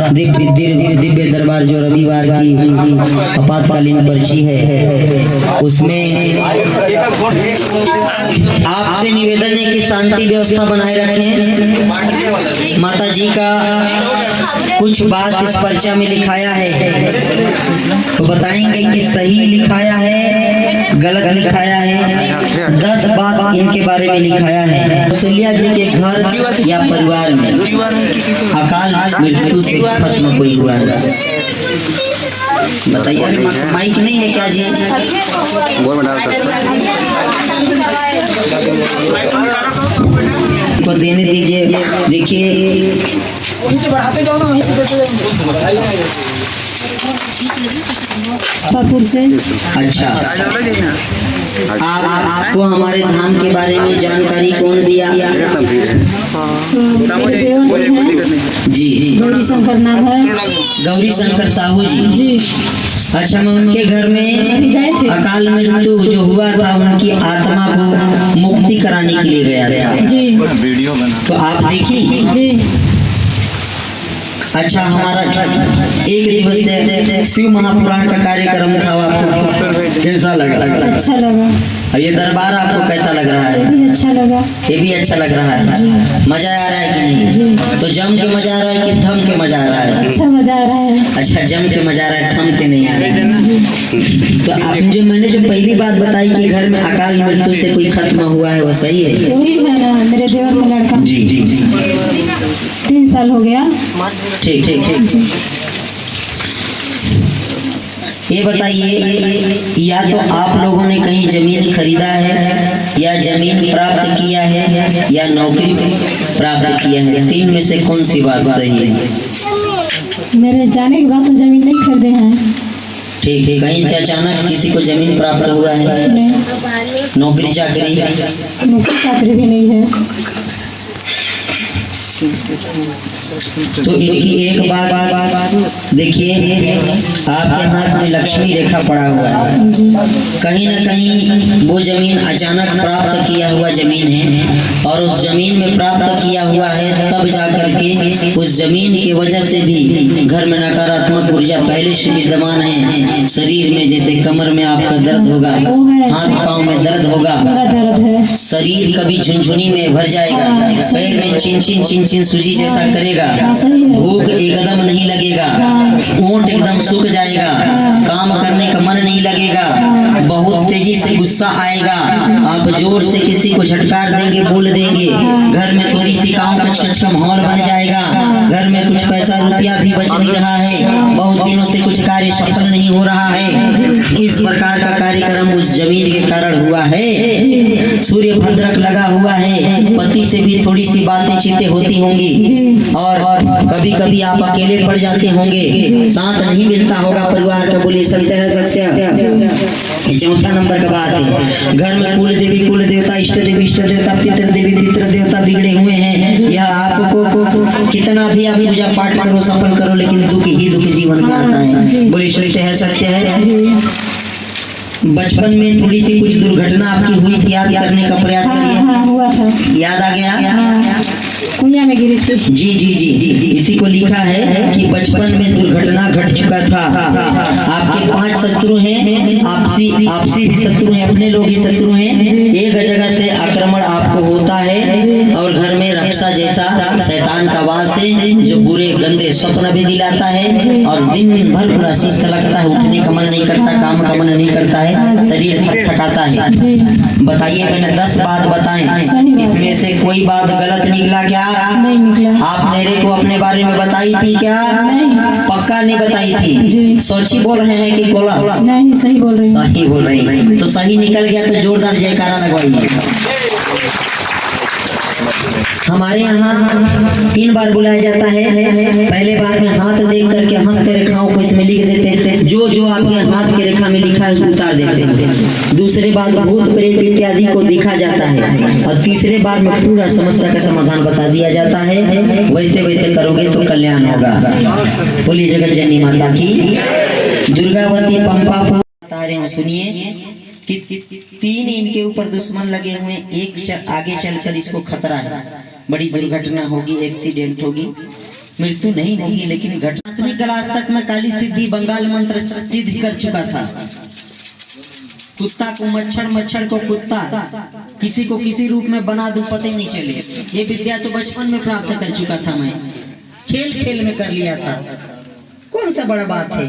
दिव्य दरबार जो रविवार की आपातकालीन पर्ची है, उसमें आपसे निवेदन है कि शांति व्यवस्था बनाए रखें। माता जी का कुछ बात इस पर्चा में लिखाया है, तो बताएंगे कि सही लिखाया है, गलत लिखाया है। 10 बात इनके बारे में लिखाया है। कौशल्या जी के घर या परिवार में अकाल मृत्यु से खत्म कोई हुआ है? बताइए। अरे माइक नहीं है क्या जी? को देने दीजिए। देखिए, वहीं से बढ़ाते जाओ ना, वहीं से देते जाओ। से अच्छा, आपको हमारे धाम के बारे में जानकारी कौन दिया? जी, गौरी शंकर नाम है। गौरी शंकर साहू जी। अच्छा, मैं उनके घर में अकाल मृत्यु जो हुआ था, उनकी आत्मा को मुक्ति कराने के लिए गया था जी। तो आप देखी जी। अच्छा, हमारा 1 दिवसीय शिव महापुराण का कार्यक्रम था, आपको कैसा लगा? अच्छा लगा। ये दरबार आपको कैसा लग रहा है? ये भी अच्छा लगा। ये भी अच्छा लग रहा है। मजा आ रहा है कि नहीं? जी। तो जम के मजा आ रहा है कि थम के मजा आ रहा है? अच्छा मजा आ रहा है। अच्छा, जम के मजा आ रहा है, थम के नहीं आ रहा है। तो आप मुझे, मैंने जो पहली बात बताई कि घर में अकाल मृत्यु से कोई खत्म हुआ है, वो सही है? वही है ना, मेरे देवर का लड़का। जी जी, 3 साल हो गया। ठीक ठीक ठीक। ये बताइए, या तो आप लोगों ने कहीं जमीन खरीदा है, या जमीन प्राप्त किया है, या नौकरी प्राप्त किया है? 3 में से कौन सी बात सही है? मेरे जाने के बाद तो जमीन नहीं खरीदे हैं। ठीक है। कहीं से अचानक किसी को जमीन प्राप्त हुआ है? नहीं। नौकरी चाकरी? नौकरी चाकरी भी नहीं है। तो इनकी एक बात देखिए, आपके हाथ में लक्ष्मी रेखा पड़ा हुआ है। कहीं ना कहीं वो जमीन अचानक प्राप्त किया हुआ जमीन है, और उस जमीन में प्राप्त किया हुआ है, तब जाकर के उस जमीन की वजह से भी घर में नकारात्मक ऊर्जा पहले से विद्यमान है। शरीर में जैसे कमर में आपका दर्द होगा, हाथ पांव में दर्द होगा, शरीर कभी झुनझुनी में भर जाएगा, पैर में चिन चिन सूजी जैसा करेगा, भूख एकदम नहीं लगेगा, ऊँट एकदम सूख जाएगा, काम करने का मन नहीं लगेगा, बहुत तेजी से गुस्सा आएगा, आप जोर से किसी को झटकार देंगे, बोल देंगे, घर में थोड़ी सी काम कच का माहौल बन जाएगा, घर में कुछ पैसा रुपया भी बच नहीं रहा है, बहुत दिनों से कुछ कार्य सफल नहीं हो रहा है। इस प्रकार का कार्यक्रम उस जमीन के कारण हुआ है। सूर्य भद्रक लगा हुआ है, पति से भी थोड़ी सी बातें चीतें होती होंगी, और कभी कभी आप अकेले पड़ जाते होंगे, साथ नहीं मिलता होगा परिवार का। बोलिए सत्य है? सत्य। चौथा नंबर का बात है, घर में कुल देवी कुल देवता, इष्ट देवी इष्ट देवता, पितृ देवी पितृ देवता बिगड़े हुए हैं। यह आपको कितना भी आप पूजा पाठ करो, सफल करो, लेकिन दुख ही दुख जीवन में आता है। बोलिए सत्य है? सत्य है। बचपन में थोड़ी सी कुछ दुर्घटना आपकी हुई थी, याद करने का प्रयास करिए। हुआ था। याद आ गया? कुइया में गिरी थी। जी जी जी जी। इसी को लिखा है कि बचपन में दुर्घटना घट चुका था। आपके 5 शत्रु हैं, आपसी भी शत्रु हैं, अपने लोग ही शत्रु हैं। एक जगह से आक्रमण आपको होता है, और घर में रक्षा जैसा शैतान का वास है, जो बुरे गंदे स्वप्न भी दिलाता है, और दिन भर पूरा सुस्त लगता है, उठने का मन नहीं करता, काम का मन नहीं करता है, शरीर थकाता है। बताइए, मैंने 10 बात बताएं, इसमें से कोई बात गलत निकला क्या? नहीं निकला। आप मेरे को अपने बारे में बताई थी क्या? नहीं। पक्का नहीं बताई थी? सच्ची बोल रहे हैं कि बोला? नहीं, सही बोल रही हैं। सही बोल रही हैं। तो सही निकल गया तो जोरदार जयकारा लगवाइए। हमारे यहाँ 3 बार बुलाया जाता है। पहले बार में हाथ देख करके हस्त रेखाओं को इसमें लिख देते थे, जो जो आपके हाथ की रेखा में लिखा है उसको उतार देते थे। दूसरे बार भूत प्रेत इत्यादि को दिखा जाता है, और तीसरे बार में पूरा समस्या का समाधान बता दिया जाता है। वैसे वैसे करोगे तो कल्याण होगा। बोलिए जगत जननी माता की। दुर्गावती पंपा बता रहे हैं, सुनिए कि 3 इनके ऊपर दुश्मन लगे हुए, एक आगे चलकर इसको खतरा है, बड़ी दुर्घटना होगी, एक्सीडेंट होगी। मृत्यु नहीं होगी, लेकिन घटना 8वीं क्लास तक मैं काली सिद्धि बंगाल मंत्र सिद्ध कर चुका था। कुत्ता को मच्छर, मच्छर को कुत्ता, किसी को किसी रूप में बना दूं पता ही नहीं चले। ये विद्या तो बचपन में प्राप्त कर चुका था, मैं खेल खेल में कर लिया था। कौन सा बड़ा बात है।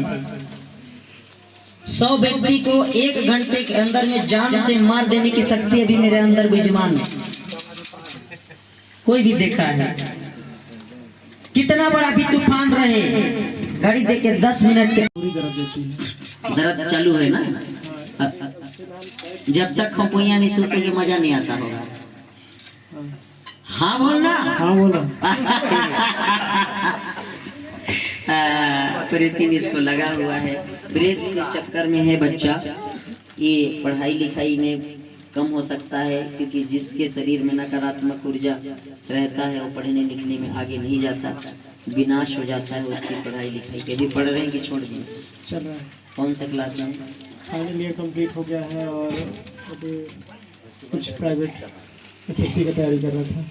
100 व्यक्ति को 1 घंटे के अंदर में जान से मार देने की शक्ति अभी मेरे अंदर विद्यमान है। कोई भी देखा है कितना बड़ा भी तूफान रहे, घड़ी देख के 10 मिनट के दर्द चालू है ना। जब तक खपुइया नहीं सूखेंगे मजा नहीं आता होगा। हाँ बोलना, हाँ बोलो। प्रीति इसको लगा हुआ है, प्रेत के चक्कर में है बच्चा। ये पढ़ाई लिखाई में कम हो सकता है, क्योंकि जिसके शरीर में नकारात्मक ऊर्जा रहता है वो पढ़ने लिखने में आगे नहीं जाता, विनाश हो जाता है उसकी पढ़ाई लिखाई के। भी पढ़ रहे हैं कि छोड़ दिए? चल रहा है, कौन सा क्लास में? फाइनल ईयर कंप्लीट हो गया है और अभी कुछ प्राइवेट एसएससी की तैयारी कर रहा था।